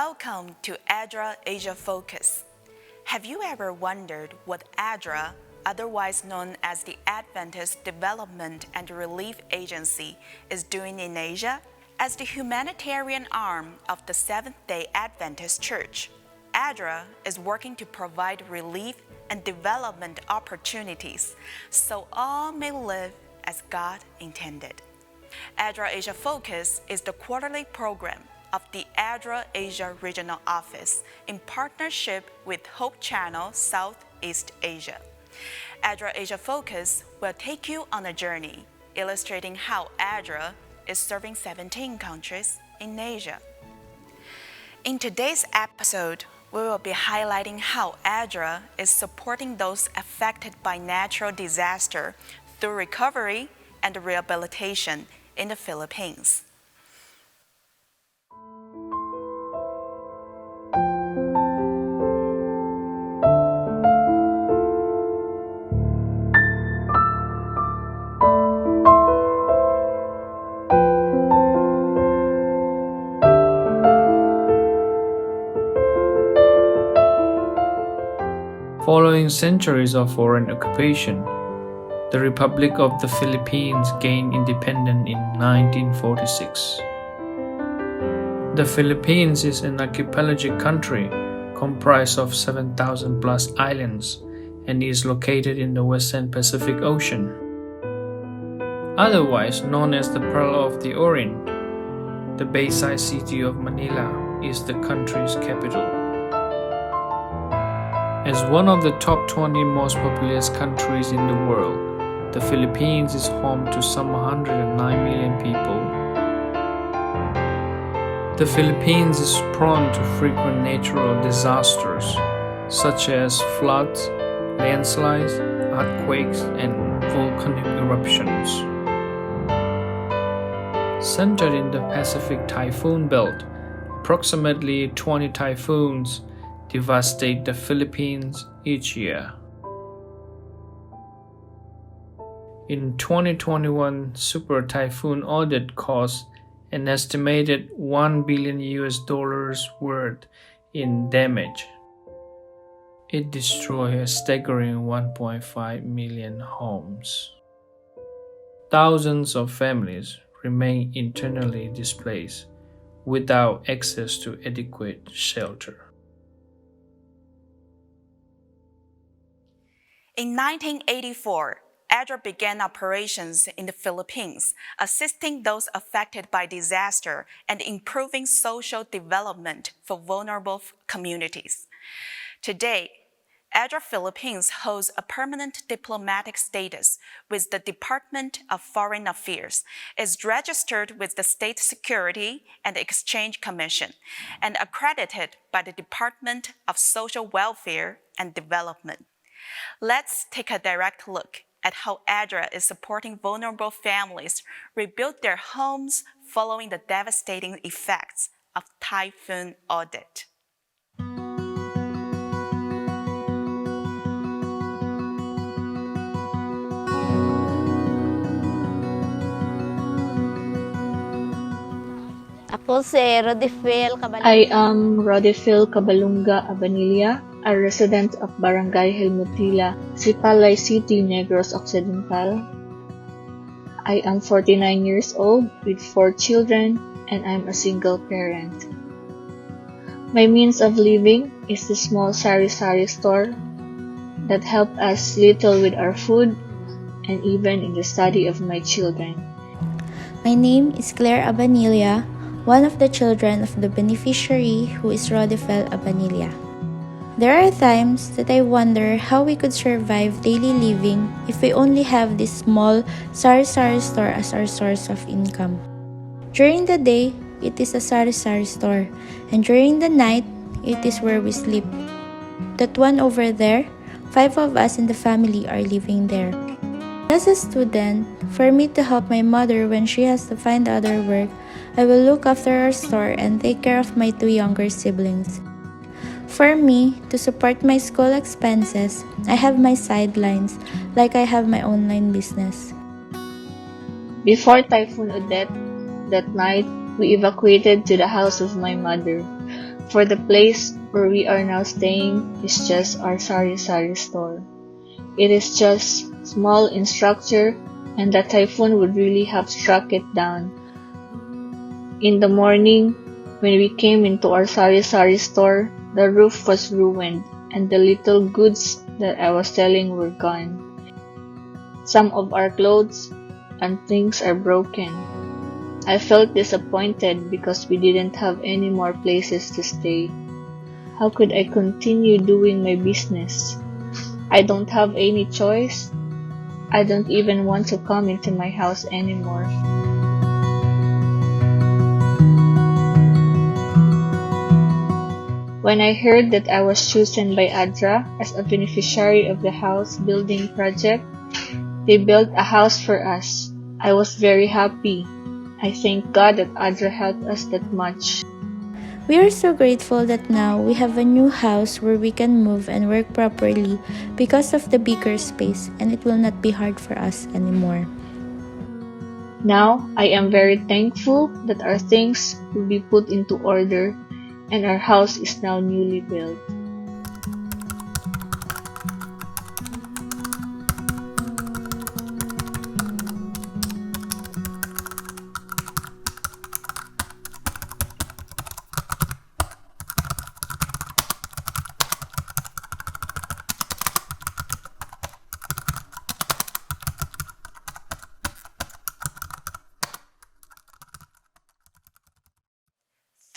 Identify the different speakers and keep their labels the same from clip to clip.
Speaker 1: Welcome to ADRA Asia Focus. Have you ever wondered what ADRA, otherwise known as the Adventist Development and Relief Agency, is doing in Asia? As the humanitarian arm of the Seventh-day Adventist Church, ADRA is working to provide relief and development opportunities so all may live as God intended. ADRA Asia Focus is the quarterly program of the ADRA Asia Regional Office in partnership with Hope Channel Southeast Asia. ADRA Asia Focus will take you on a journey illustrating how ADRA is serving 17 countries in Asia. In today's episode, we will be highlighting how ADRA is supporting those affected by natural disaster through recovery and rehabilitation in the Philippines.
Speaker 2: Following centuries of foreign occupation, the Republic of the Philippines gained independence in 1946. The Philippines is an archipelagic country comprised of 7,000 plus islands and is located in the Western Pacific Ocean. Otherwise known as the Pearl of the Orient, the Bayside city of Manila is the country's capital. As one of the top 20 most populous countries in the world, the Philippines is home to some 109 million people. The Philippines is prone to frequent natural disasters such as floods, landslides, earthquakes, and volcanic eruptions. Centered in the Pacific typhoon belt, approximately 20 typhoons devastate the Philippines each year. In 2021, Super Typhoon Odette caused an estimated $1 billion worth in damage. It destroyed a staggering 1.5 million homes. Thousands of families remain internally displaced without access to adequate shelter.
Speaker 1: In 1984, ADRA began operations in the Philippines, assisting those affected by disaster and improving social development for vulnerable communities. Today, ADRA Philippines holds a permanent diplomatic status with the Department of Foreign Affairs, is registered with the State Security and Exchange Commission, and accredited by the Department of Social Welfare and Development. Let's take a direct look at how ADRA is supporting vulnerable families rebuild their homes following the devastating effects of Typhoon Odette.
Speaker 3: I am Rodifil Cabalunga Abanilla, a resident of Barangay Helmutila, Sipalay City, Negros Occidental. I am 49 years old with 4 children and I'm a single parent. My means of living is the small sari-sari store that helped us little with our food and even in the study of my children.
Speaker 4: My name is Claire Abanilla, one of the children of the beneficiary who is Rodifel Abanilla. There are times that I wonder how we could survive daily living if we only have this small sari-sari store as our source of income. During the day, it is a sari-sari store, and during the night, it is where we sleep. That one over there, 5 of us in the family are living there. As a student, for me to help my mother when she has to find other work, I will look after our store and take care of my 2 younger siblings. For me, to support my school expenses, I have my sidelines, like I have my online business.
Speaker 3: Before Typhoon Odette, that night, we evacuated to the house of my mother. For the place where we are now staying is just our sari-sari store. It is just small in structure, and the typhoon would really have struck it down. In the morning, when we came into our sari-sari store, the roof was ruined, and the little goods that I was selling were gone. Some of our clothes and things are broken. I felt disappointed because we didn't have any more places to stay. How could I continue doing my business? I don't have any choice. I don't even want to come into my house anymore. When I heard that I was chosen by ADRA as a beneficiary of the house building project, they built a house for us. I was very happy. I thank God that ADRA helped us that much.
Speaker 4: We are so grateful that now we have a new house where we can move and work properly because of the bigger space, and it will not be hard for us anymore.
Speaker 3: Now, I am very thankful that our things will be put into order and our house is now newly built.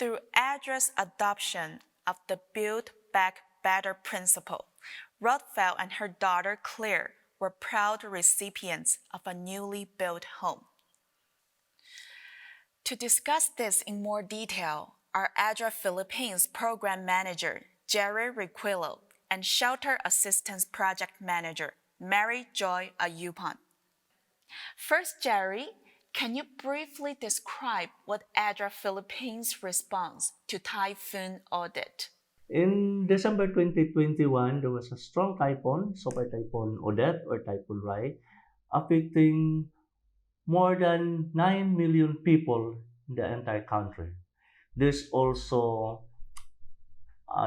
Speaker 1: Through ADRA's adoption of the Build Back Better principle, Rothfeld and her daughter Claire were proud recipients of a newly built home. To discuss this in more detail, our ADRA Philippines Program Manager, Jerry Requillo, and Shelter Assistance Project Manager, Mary Joy Ayupan. First, Jerry, can you briefly describe what ADRA Philippines' response to typhoon audit?
Speaker 5: In December 2021, there was a strong typhoon, Super Typhoon Odette or Typhoon Rai, affecting more than 9 million people in the entire country. This also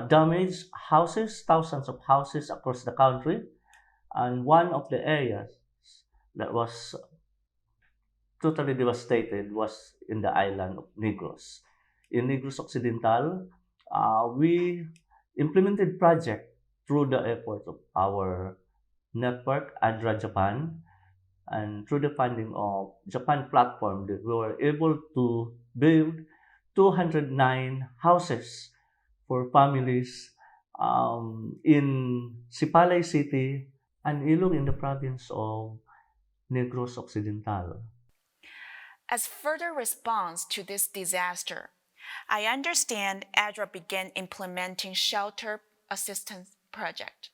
Speaker 5: damaged houses, thousands of houses across the country, and one of the areas that was totally devastated was in the island of Negros. In Negros Occidental, we implemented project through the effort of our network, ADRA Japan, and through the funding of Japan platform that we were able to build 209 houses for families in Sipalay City and Ilog in the province of Negros Occidental.
Speaker 1: As further response to this disaster, I understand ADRA began implementing shelter assistance project.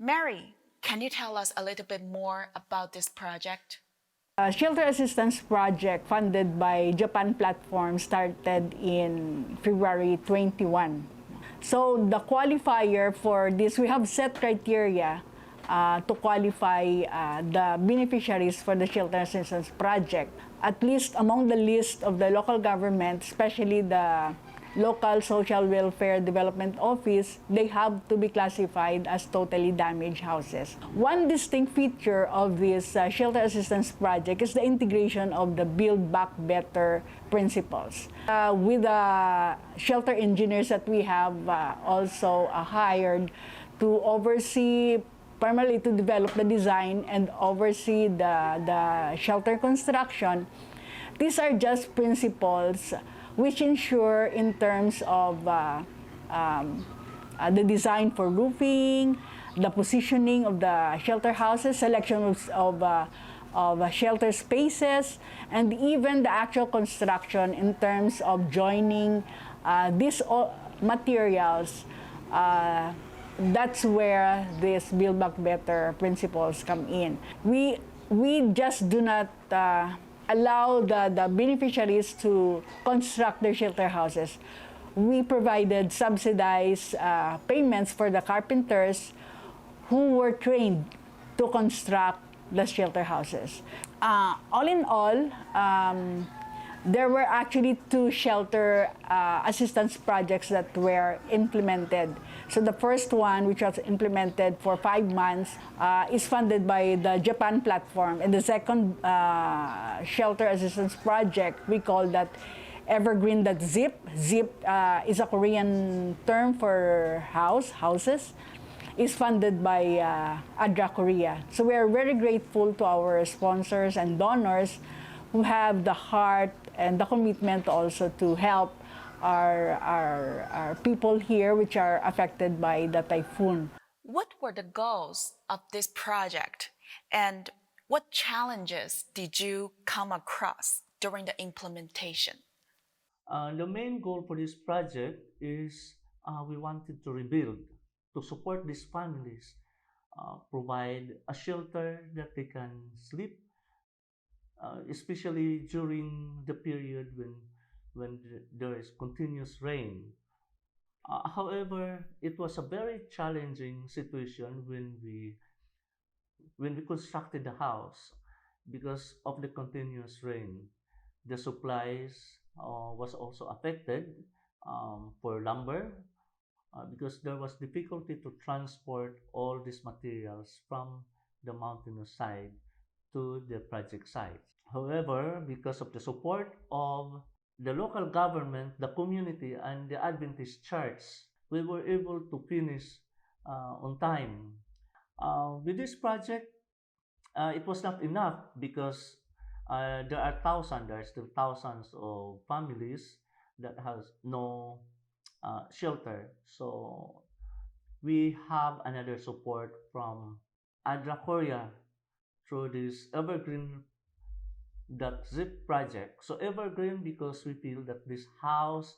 Speaker 1: Mary, can you tell us a little bit more about this project?
Speaker 6: Shelter Assistance Project funded by Japan Platform started in February 21. So the qualifier for this, we have set criteria to qualify the beneficiaries for the Shelter Assistance Project. At least among the list of the local government, especially the local social welfare development office, they have to be classified as totally damaged houses. One distinct feature of this shelter assistance project is the integration of the Build Back Better principles. With the shelter engineers that we have also hired to oversee, primarily to develop the design and oversee the shelter construction, these are just principles which ensure in terms of the design for roofing, the positioning of the shelter houses, selection of shelter spaces, and even the actual construction in terms of joining these materials. That's where these Build Back Better principles come in. We just do not allow the beneficiaries to construct their shelter houses. We provided subsidized payments for the carpenters who were trained to construct the shelter houses. All in all, there were actually two shelter assistance projects that were implemented. So the first one, which was implemented for 5 months, is funded by the Japan platform. And the second shelter assistance project, we call that Evergreen.zip. Zip is a Korean term for houses. Is funded by ADRA Korea. So we are very grateful to our sponsors and donors who have the heart and the commitment also to help our people here which are affected by the typhoon.
Speaker 1: What were the goals of this project, and what challenges did you come across during the implementation?
Speaker 5: The main goal for this project is we wanted to rebuild, to support these families, provide a shelter that they can sleep, especially during the period when there is continuous rain. However, it was a very challenging situation when we constructed the house because of the continuous rain. The supplies was also affected for lumber because there was difficulty to transport all these materials from the mountainous side to the project site. However, because of the support of the local government, the community, and the Adventist Church, we were able to finish on time. With this project, it was not enough because there are still thousands of families that has no shelter. So we have another support from ADRA Korea through this Evergreen.zip project. So Evergreen because we feel that this house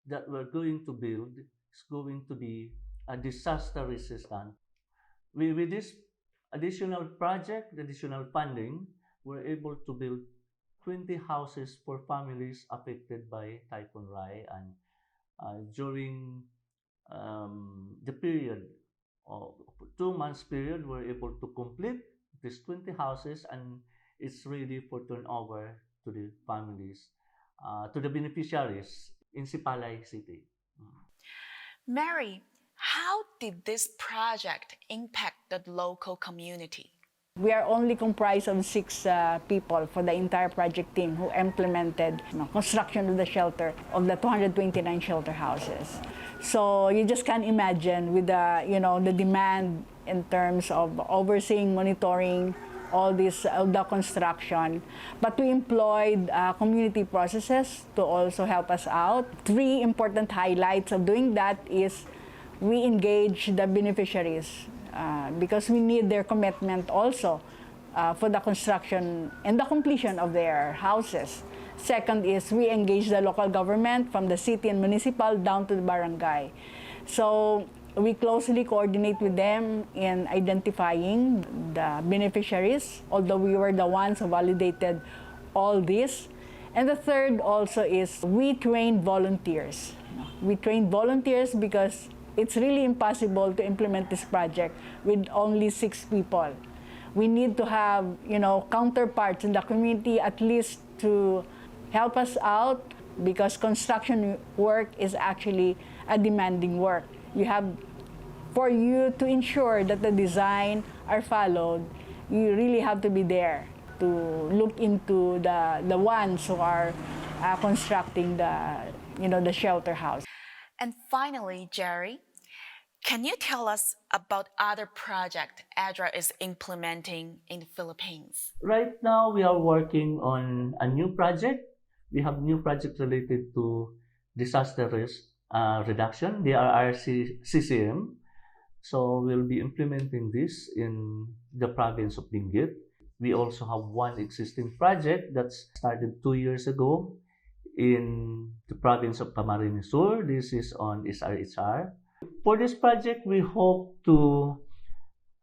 Speaker 5: that we're going to build is going to be a disaster resistant. With this additional project, additional funding, we're able to build 20 houses for families affected by Typhoon Rai, and during the period of 2 months period, we're able to complete these 20 houses, and it's ready for turnover to the families, to the beneficiaries in Sipalay City.
Speaker 1: Mary, how did this project impact the local community?
Speaker 6: We are only comprised of 6 people for the entire project team who implemented construction of the shelter, of the 229 shelter houses. So you just can't imagine with the demand in terms of overseeing, monitoring all this the construction. But we employed community processes to also help us out. 3 important highlights of doing that is we engage the beneficiaries because we need their commitment also for the construction and the completion of their houses. Second is we engage the local government from the city and municipal down to the barangay. So we closely coordinate with them in identifying the beneficiaries, although we were the ones who validated all this. And the third also is we train volunteers. We train volunteers because it's really impossible to implement this project with only 6 people. We need to have, counterparts in the community at least to help us out because construction work is actually a demanding work. For you to ensure that the design are followed, you really have to be there to look into the ones who are constructing the shelter house.
Speaker 1: And finally, Jerry, can you tell us about other projects ADRA is implementing in the Philippines?
Speaker 5: Right now, we are working on a new project. We have new projects related to disaster risk reduction, the CCM. So we'll be implementing this in the province of Benguet. We also have one existing project that started 2 years ago in the province of Camarines Sur. This is on SRHR. For this project, we hope to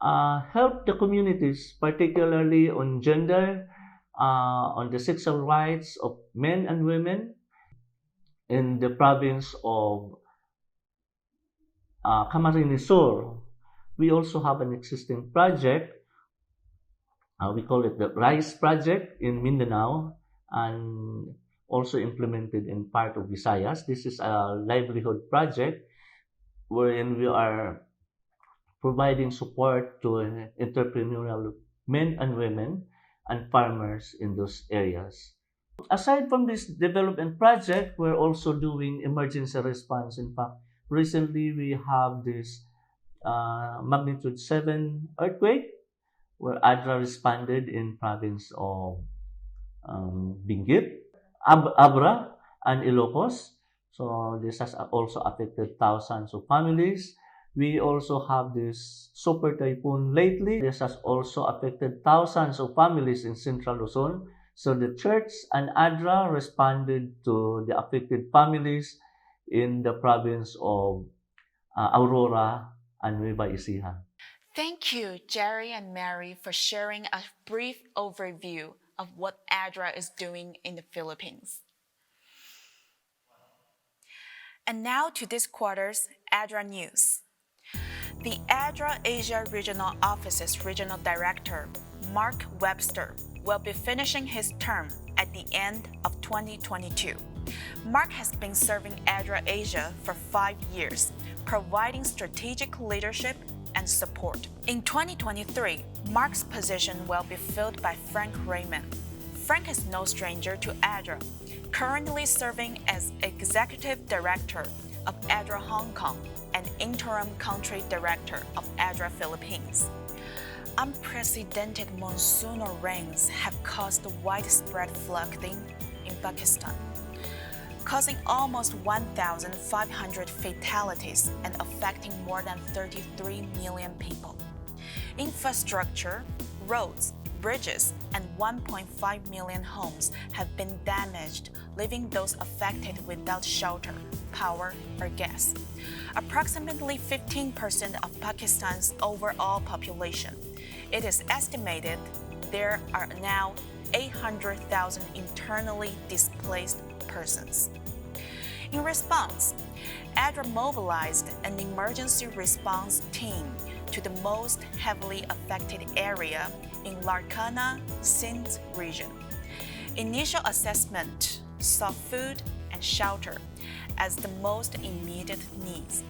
Speaker 5: help the communities, particularly on gender, on the sexual rights of men and women in the province of Camarines Sur. We also have an existing project. We call it the Rice Project in Mindanao, and also implemented in part of Visayas. This is a livelihood project wherein we are providing support to entrepreneurial men and women and farmers in those areas. Aside from this development project, we're also doing emergency response. In fact, recently we have this magnitude 7 earthquake where ADRA responded in province of Benguet, Abra, and Ilocos. So this has also affected thousands of families. We also have this super typhoon lately. This has also affected thousands of families in Central Luzon. So the church and ADRA responded to the affected families in the province of Aurora and Nueva Ecija.
Speaker 1: Thank you, Jerry and Mary, for sharing a brief overview of what ADRA is doing in the Philippines. And now to this quarter's ADRA news. The ADRA Asia Regional Office's Regional Director, Mark Webster, will be finishing his term at the end of 2022. Mark has been serving ADRA Asia for 5 years, providing strategic leadership and support. In 2023, Mark's position will be filled by Frank Raymond. Frank is no stranger to ADRA, currently serving as Executive Director of ADRA Hong Kong and Interim Country Director of ADRA Philippines. Unprecedented monsoonal rains have caused widespread flooding in Pakistan, causing almost 1,500 fatalities and affecting more than 33 million people. Infrastructure, roads, bridges, and 1.5 million homes have been damaged, leaving those affected without shelter, power, or gas. Approximately 15% of Pakistan's overall population. It is estimated there are now 800,000 internally displaced persons. In response, ADRA mobilized an emergency response team to the most heavily affected area in Larkana, Sindh region. Initial assessment saw food and shelter as the most immediate needs.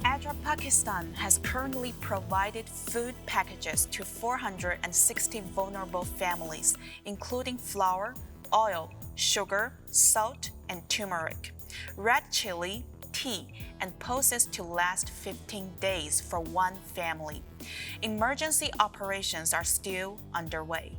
Speaker 1: ADRA Pakistan has currently provided food packages to 460 vulnerable families, including flour, oil, sugar, salt, and turmeric, red chili, tea, and poses to last 15 days for one family. Emergency operations are still underway.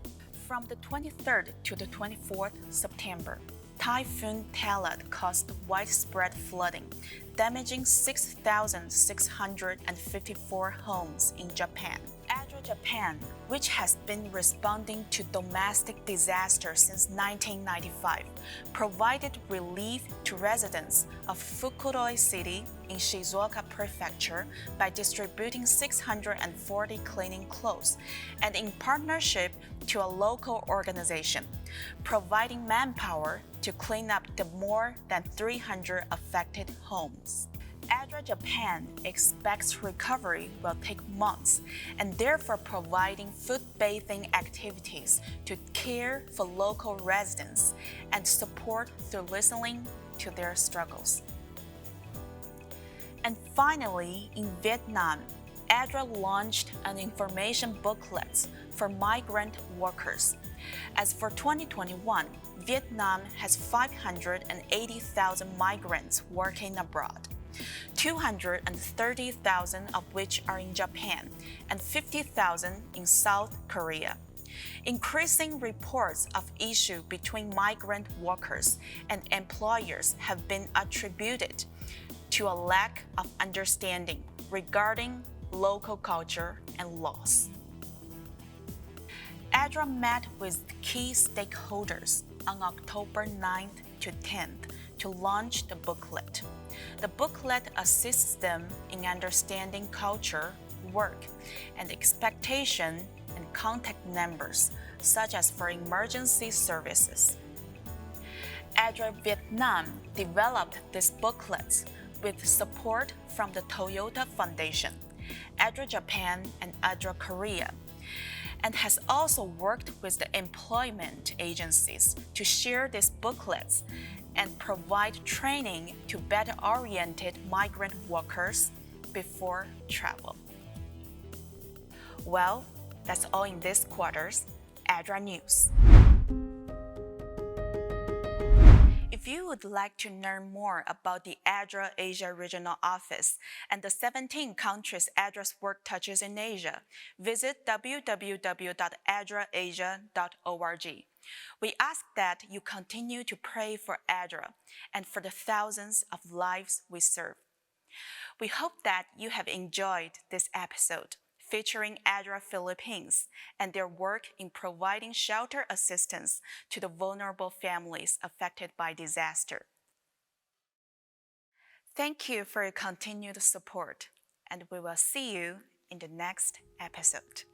Speaker 1: From the 23rd to the 24th September, Typhoon Talat caused widespread flooding, damaging 6,654 homes in Japan. ADRA Japan, which has been responding to domestic disasters since 1995, provided relief to residents of Fukuroi City in Shizuoka Prefecture by distributing 640 cleaning clothes, and in partnership to a local organization, providing manpower to clean up the more than 300 affected homes. ADRA Japan expects recovery will take months and therefore providing food bathing activities to care for local residents and support through listening to their struggles. And finally, in Vietnam, ADRA launched an information booklet for migrant workers. As for 2021, Vietnam has 580,000 migrants working abroad, 230,000 of which are in Japan and 50,000 in South Korea. Increasing reports of issues between migrant workers and employers have been attributed to a lack of understanding regarding local culture and laws. ADRA met with key stakeholders on October 9th to 10th to launch the booklet. The booklet assists them in understanding culture, work, and expectation and contact numbers, such as for emergency services. ADRA Vietnam developed this booklet with support from the Toyota Foundation, ADRA Japan, and ADRA Korea. and has also worked with the employment agencies to share these booklets and provide training to better oriented migrant workers before travel. Well, that's all in this quarter's ADRA News. If you would like to learn more about the ADRA Asia Regional Office and the 17 countries ADRA's work touches in Asia, visit www.adraasia.org. We ask that you continue to pray for ADRA and for the thousands of lives we serve. We hope that you have enjoyed this episode featuring ADRA Philippines and their work in providing shelter assistance to the vulnerable families affected by disaster. Thank you for your continued support, and we will see you in the next episode.